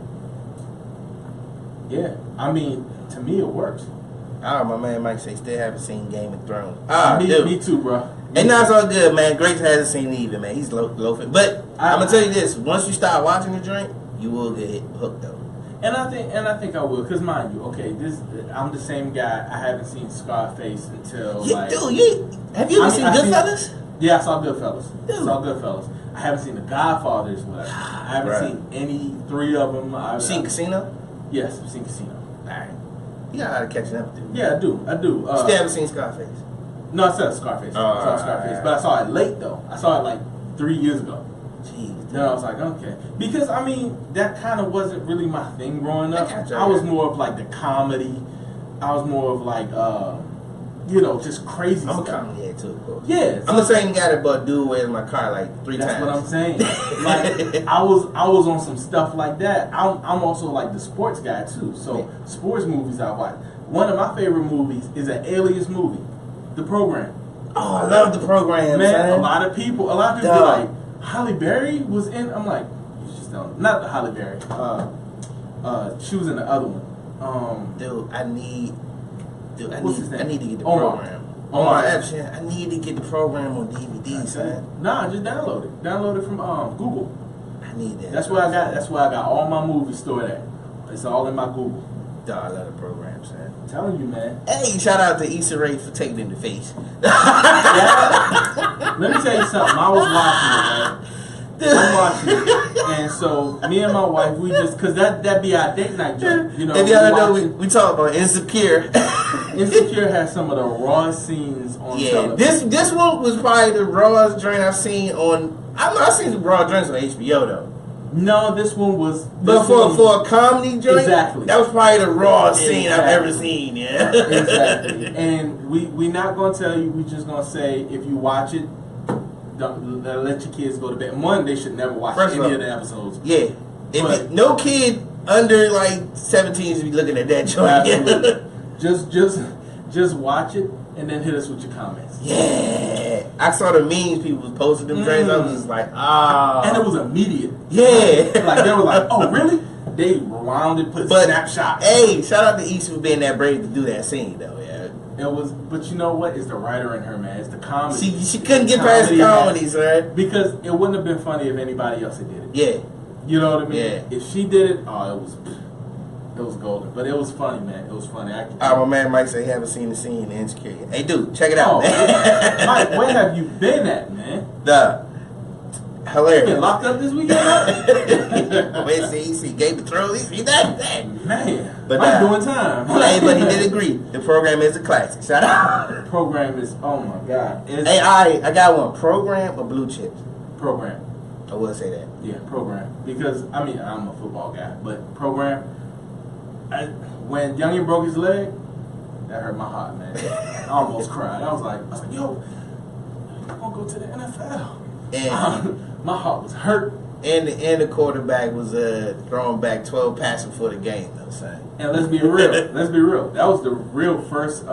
Yeah, to me it works. My man Mike say still haven't seen Game of Thrones. Me too, bro. And now it's all good, man. Grace hasn't seen it either, man. He's loafing. But I'm gonna tell you this: once you start watching the joint, you will get hooked though. And I think I will, cause mind you, okay, I'm the same guy. I haven't seen Scarface until have you ever seen Goodfellas? Yeah, I saw Goodfellas. I haven't seen The Godfathers. Whatever. I haven't seen any three of them. You seen Casino? Yes, I've seen Casino. All right, you got a lot of catching up to do. Yeah, I do. Still haven't seen Scarface? No, I said Scarface. I saw Scarface, but I saw it late though. I saw it 3 years ago. Jeez. Then I was like, okay, because that kind of wasn't really my thing growing up. I was more of the comedy. I was more of just crazy I'm stuff. a comedy head too, of course. Yeah, I'm the same guy that bought dude where's my car 3 times. That's what I'm saying. I was on some stuff like that. I'm also the sports guy too. So sports movies I watch. One of my favorite movies is an Alias movie, The Program. Oh, I love The Program, man. A lot of people be like, Halle Berry was in. I'm like, you just don't. Not the Halle Berry. She was in the other one. I need to get the Omar. program. Omar Epps, I need to get the program on DVD, son. Nah, just download it. Download it from Google. I need that. That's where I got all my movies stored at. It's all in my Google. Dog, I love the program, son. I'm telling you, man. Hey, shout out to Issa Rae for taking it in the face. Yeah. Let me tell you something. I was watching it, man. I'm watching it. And so me and my wife, we just cause that be our date night joke. You know, if y'all know, we talk about Insecure. Insecure has some of the rawest scenes on television. This one was probably the rawest joint I've seen on. I've seen some raw joints on HBO though. No, this one was. But for a comedy joint, exactly, that was probably the rawest scene I've ever seen. Yeah, exactly. And we not gonna tell you. We just gonna say if you watch it, don't let your kids go to bed. One, they should never watch any of the episodes. Yeah, no kid under like 17 should be looking at that joint. Absolutely. just watch it and then hit us with your comments. Yeah, I saw the memes people was posting them joints. I was just like, and it was immediate. Yeah, like they were like, oh really? They rewound it, put snapshots. Hey, shout out to Issa for being that brave to do that scene though. It was, but you know what? It's the writer in her, man. It's the comedy. She couldn't get past the comedies, right? Because it wouldn't have been funny if anybody else had did it. Yeah. You know what I mean? Yeah. If she did it, it was golden. But it was funny, man. It was funny. My man Mike said he haven't seen the scene in Insecure. Hey, dude, check it out, man. Mike, where have you been at, man? Hilarious. You been locked up this weekend? He gave the throw. He that. Man. But Mike doing time. Hey, but he did agree. The program is a classic. Shout out. The program is, oh my God. Hey, I got one. Program or Blue Chips? Program. I will say that. Yeah, program. Because, I mean, I'm a football guy, but program, when Youngin broke his leg, that hurt my heart, man. I almost cried. I was like, yo, I'm going to go to the NFL. And my heart was hurt. And the quarterback was throwing back 12 passing for the game, though, son. And let's be real. That was the real first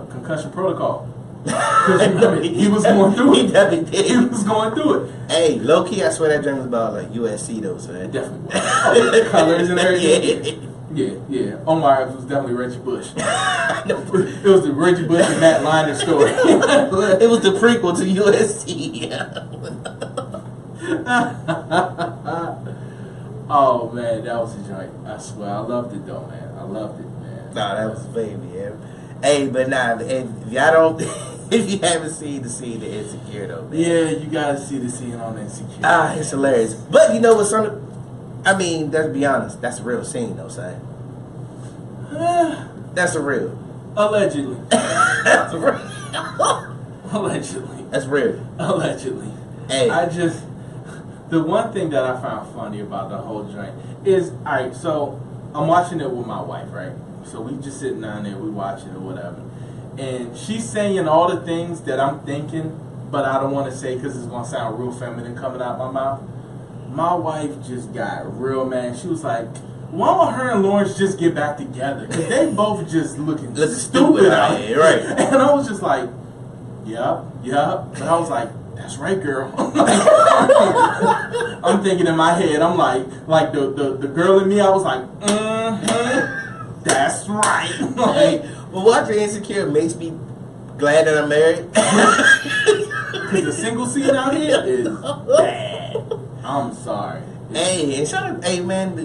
concussion protocol. Because remember, he was going through it. He definitely did. He was going through it. Hey, low key, I swear that dream was about like USC though, son. It definitely was. The colors and everything. Yeah. Omar was definitely Reggie Bush. It was the Reggie Bush and Matt Leinart story. It was the prequel to USC. Oh man, that was a joint. I swear, I loved it though, man. I loved it, man. Nah, that was baby, yeah. Hey, but nah, if y'all don't, if you haven't seen the scene of Insecure though, man. Yeah, you gotta see the scene on Insecure. It's hilarious. But you know what's I mean, let's be honest, that's a real scene though, son. That's a real. Allegedly. That's real. Allegedly. That's real. Allegedly. Hey. The one thing that I found funny about the whole joint is, alright, so I'm watching it with my wife, right? So we just sitting down there, we watching it or whatever. And she's saying all the things that I'm thinking, but I don't want to say because it's going to sound real feminine coming out my mouth. My wife just got real mad. She was like, why don't her and Lawrence just get back together? Because they both just looking stupid out here. Right. And I was just like, yeah. But I was like, that's right, girl. I'm thinking in my head, I'm like the girl in me, I was like, that's right. Like, well, watching Insecure makes me glad that I'm married. Because the single scene out here is bad. I'm sorry. Hey, and shout out, hey man,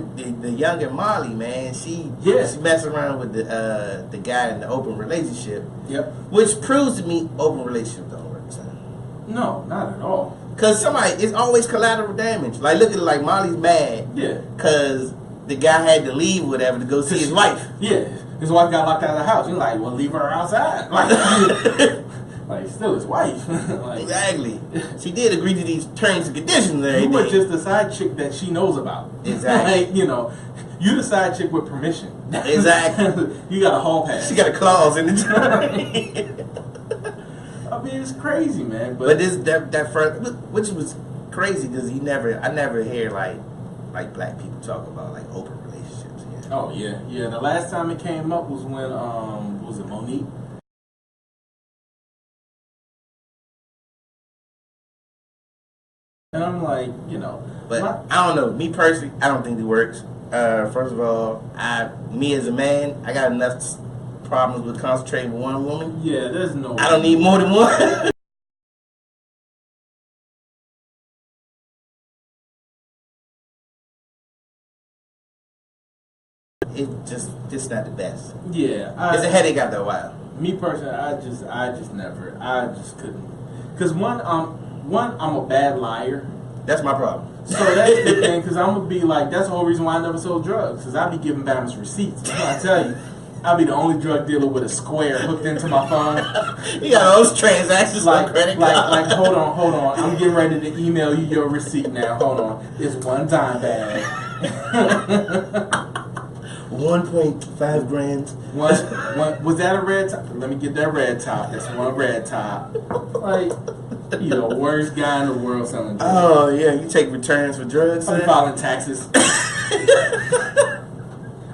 the younger Molly, man, she messing around with the guy in the open relationship. Yep. Which proves to me open relationships don't work, son. No, not at all. Cause it's always collateral damage. Like look at it, like Molly's mad. Yeah. Cause the guy had to leave or whatever to go see his wife. Yeah. His wife got locked out of the house. You're like, well, leave her outside. Like still his wife. Like, exactly. She did agree to these terms and conditions and everything. You were just the side chick that she knows about. Exactly. Like, you the side chick with permission. Exactly. You got a hall pass. She got a clause in the I mean, it's crazy, man. But this that first, which was crazy because I never hear like black people talk about like open relationships. Yeah. Oh yeah. The last time it came up was when was it Monique? And I'm like, but I don't know. Me personally, I don't think it works. First of all, me as a man, I got enough problems with concentrating with one woman. Yeah, there's no. I don't need more than one. It's just not the best. Yeah, it's a headache after a while. Me personally, I just couldn't. Because one, I'm a bad liar, That's my problem. So that's the thing, because I'm gonna be like, that's the whole reason why I never sold drugs, because I be giving Bama's receipts. I tell you, I'll be the only drug dealer with a square hooked into my phone. You got those transactions like on credit like card. like hold on. I'm getting ready to email you your receipt now. Hold on, it's one dime bag. 1.5 grand. One was that a red top? Let me get that red top. That's one red top. Like, you know, worst guy in the world selling drugs. Oh yeah, you take returns for drugs. I'm filing taxes.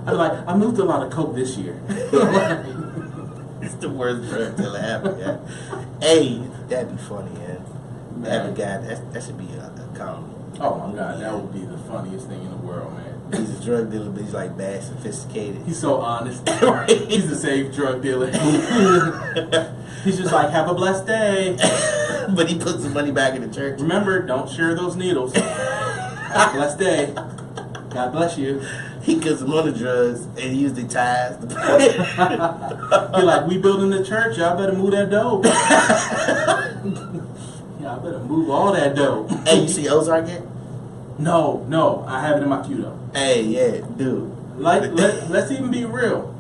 I'm like, I moved a lot of coke this year. It's the worst drug dealer ever. Yeah. Hey, that'd be funny, man. Have a guy that should be a comedy. Oh my god, that would be the funniest thing in the world, man. He's a drug dealer, but he's like bad, sophisticated. He's so honest. He's a safe drug dealer. He's just like, have a blessed day. But he puts the money back in the church. Remember, don't share those needles. Have a blessed day. God bless you. He gives them on the drugs and he usually ties. You're like, we building the church. Y'all better move that dough. Y'all better move all that dough. Hey, you see Ozark yet? No, I have it in my queue though. Hey, yeah, dude. Like, let's even be real.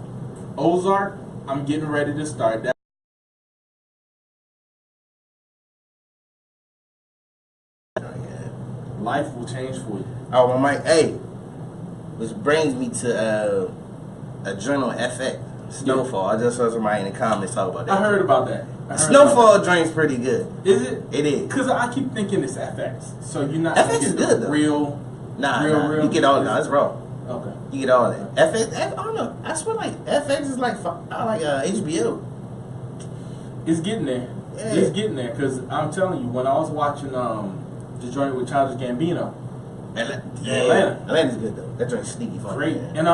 Ozark, I'm getting ready to start that. Life will change for you. Oh, well, Mike, hey. Which brings me to a joint on FX, Snowfall. I just saw somebody in the comments talk about that. I heard about that. Snowfall drink's pretty good. Is it? It is. Because I keep thinking it's FX. So you're not FX gonna is get good, the though. real. Nah, real. you get all that. It's raw. Okay. You get all that. FX, I don't know. I swear, like FX is like HBO. It's getting there. Yeah. It's getting there. Because I'm telling you, when I was watching the joint with Childish Gambino, Atlanta's good though. That joint's sneaky fun. great. Man. And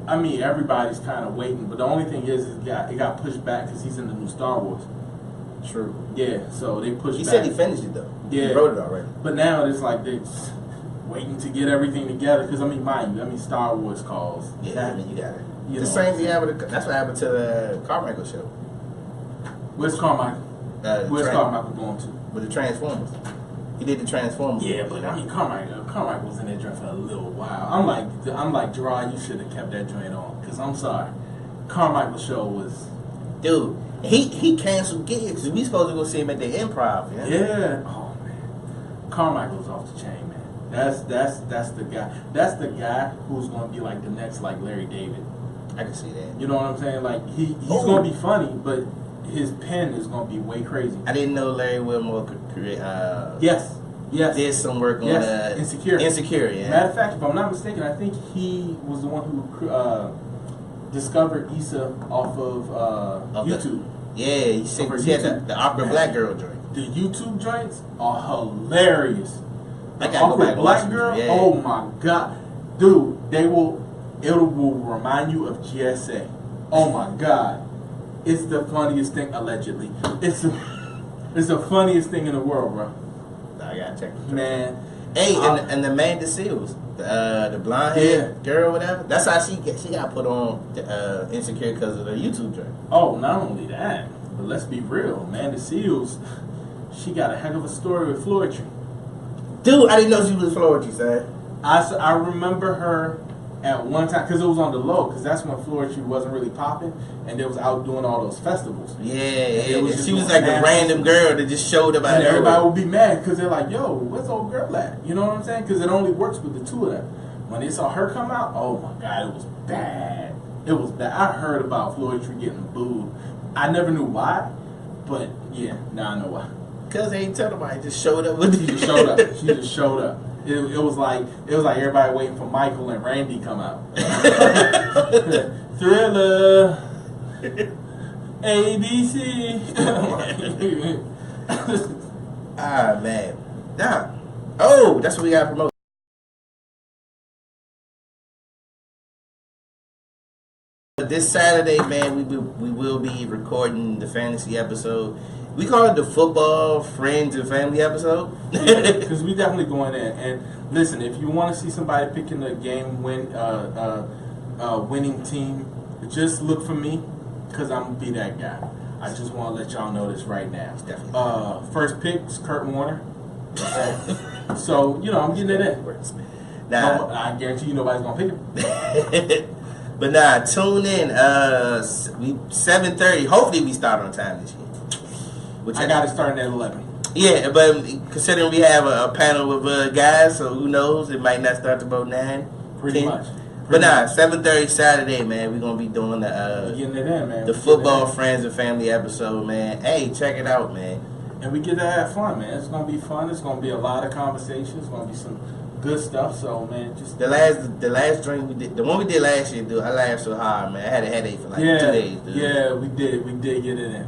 I mean, everybody's kind of waiting, but the only thing is, it got pushed back because he's in the new Star Wars. True. Yeah, so they pushed. He back. said he finished it though. Yeah, He wrote it already. But now it's like they're just waiting to get everything together. Because I mean, mind you, Star Wars calls. Yeah, I mean, you got it. You The know. same thing happened. That's what happened to the Carmichael show. Where's Carmichael? Where's Carmichael going to? With the Transformers. He did the Transformers. Yeah, but I mean, Carmichael was in that joint for a little while. I'm like, Gerard, you should have kept that joint on. Because I'm sorry, Carmichael show was. Dude, he canceled gigs because we supposed to go see him at the Improv. Yeah. Oh man, Carmichael's off the chain, man. That's the guy. That's the guy who's gonna be like the next like Larry David. I can see that. You know what I'm saying? Like he's gonna be funny, but his pen is gonna be way crazy. I didn't know Larry Wilmore could create. Yes. Did some work on Insecure. Insecure, yeah. Matter of fact, if I'm not mistaken, I think he was the one who discovered Issa off of YouTube. He said he had the awkward black girl joint. The YouTube joints are hilarious. I gotta go back and watch Black them, girl, yeah. oh my god, dude, it will remind you of GSA. Oh my god, it's the funniest thing. Allegedly, it's the funniest thing in the world, bro. I gotta check it. Man, hey, and the Amanda Seals, the blonde haired girl, whatever. That's how she got put on Insecure because of the YouTube joint. Oh, not only that, but let's be real, Amanda Seals, she got a heck of a story with Floetry. Dude, I didn't know she was Floetry, sir. I remember her at one time, because it was on the low, because that's when Floetry wasn't really popping, and they was out doing all those festivals. Yeah. She was just like a random girl that just showed up out and of everybody would be mad, because they're like, yo, where's old girl at? You know what I'm saying? Because it only works with the two of them. When they saw her come out, oh my god, it was bad. It was bad. I heard about Floetry getting booed. I never knew why, but yeah, now I know why. Because they ain't tell nobody, just showed up with She just showed up. She just showed up. It was like everybody waiting for Michael and Randy come out. Thriller, ABC. Ah man, nah. Oh, that's what we got to promote. This Saturday, man, we will be recording the fantasy episode. We call it the football friends and family episode. Because we definitely going in. And listen, if you want to see somebody picking a game winning team, just look for me, because I'm gonna be that guy. I just want to let y'all know this right now. Definitely. First pick is Kurt Warner. So, you know, I'm getting it in. Nah. I guarantee you nobody's going to pick him. But nah, tune in. 7:30. Hopefully we start on time this year. I got it starting at 11. Yeah, but considering we have a panel of guys, so who knows? It might not start till about 9. Pretty 10. much. But nah, 7:30 Saturday, man. We're gonna be doing Getting it in, man. the football friends and family episode, man. Hey, check it out, man. And we get to have fun, man. It's gonna be fun. It's gonna be a lot of conversations. It's gonna be some good stuff. So, man, just The last drink we did, the one we did last year, dude. I laughed so hard, man. I had a headache for like 2 days, dude. Yeah, we did get it in.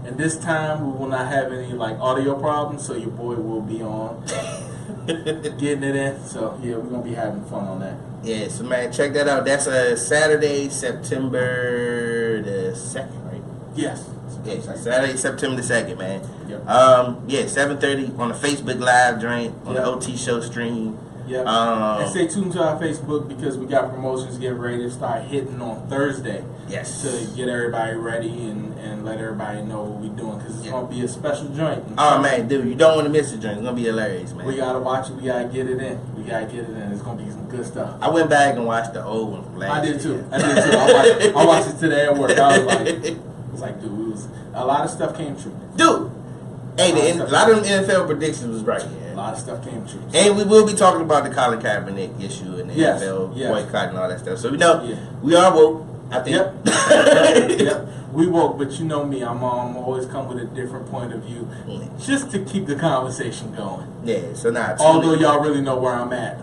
And this time we will not have any like audio problems. So your boy will be on getting it in. So yeah, we're gonna be having fun on that. Yeah, so man, check that out. That's Saturday, September the 2nd, right? Yes. Yeah, Saturday, September the 2nd, man. Yep. 7:30 on the Facebook Live joint, on the Yep. OT Show stream. Yep. And stay tuned to our Facebook because we got promotions getting ready to start hitting on Thursday. Yes. To get everybody ready and let everybody know what we're doing because it's going to be a special joint. Oh, man, dude, you don't want to miss the joint. It's going to be hilarious, man. We got to watch it. We got to get it in. It's going to be some good stuff. I went back and watched the old one from last year. I did too. I watched it today at work. I was like, dude, a lot of stuff came true. Dude, hey, a lot of them NFL predictions was right, man. A lot of stuff came true. And we will be talking about the Colin Kaepernick issue and the Yes, NFL yes. boycott and all that stuff. So we know Yeah. we are woke, I think. Yep. We woke, but you know me, I'm always come with a different point of view just to keep the conversation going. Yeah, so now Although y'all really know where I'm at.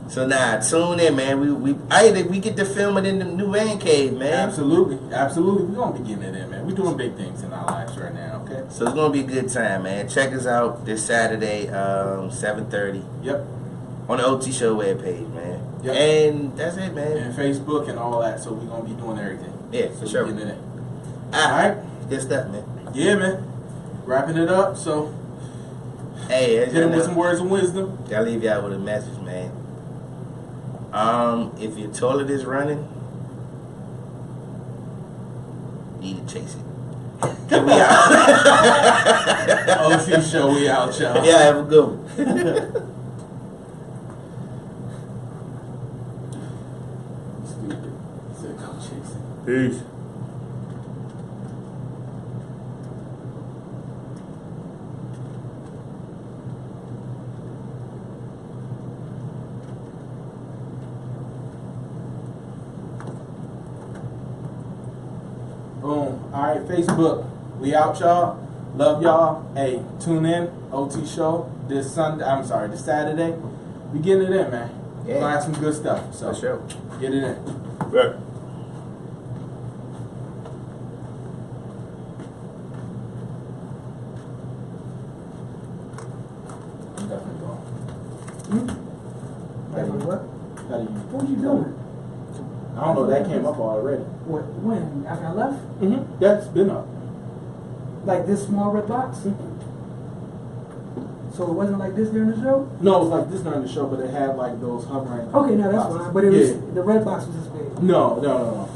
So now tune in, man. We get to film it in the new man cave, man. Absolutely. We're gonna be getting it in, man. We're doing big things in our lives right now, okay? So it's gonna be a good time, man. Check us out this Saturday, 7:30. Yep. On the OT Show webpage, man. Yep. And that's it, man. And Facebook and all that, so we're gonna be doing everything. Yeah, for sure. Getting it in. All right. Good stuff, man. Yeah, man. Wrapping it up, so hey, hit him with some words of wisdom. I'll leave y'all with a message, man. If your toilet is running, you need to chase it. Okay, we out. OC Show, we out, y'all. Yeah, have a good one. Stupid. Said go chase it. Peace. Boom. Alright, Facebook. We out, y'all. Love y'all. Hey, tune in. OT Show this Saturday. We getting it in, man. Yeah. We're gonna have some good stuff. So For sure. get it in. Right. I'm definitely going. Definitely what? How do you? What you doing? I don't know. That came up already. What? When? After I left? Mm-hmm. That's been up. Like this small red box? So it wasn't like this during the show? No, it was like this during the show, but it had like those hovering. Okay, no, that's boxes. fine. But it was Yeah. the red box was this big. No.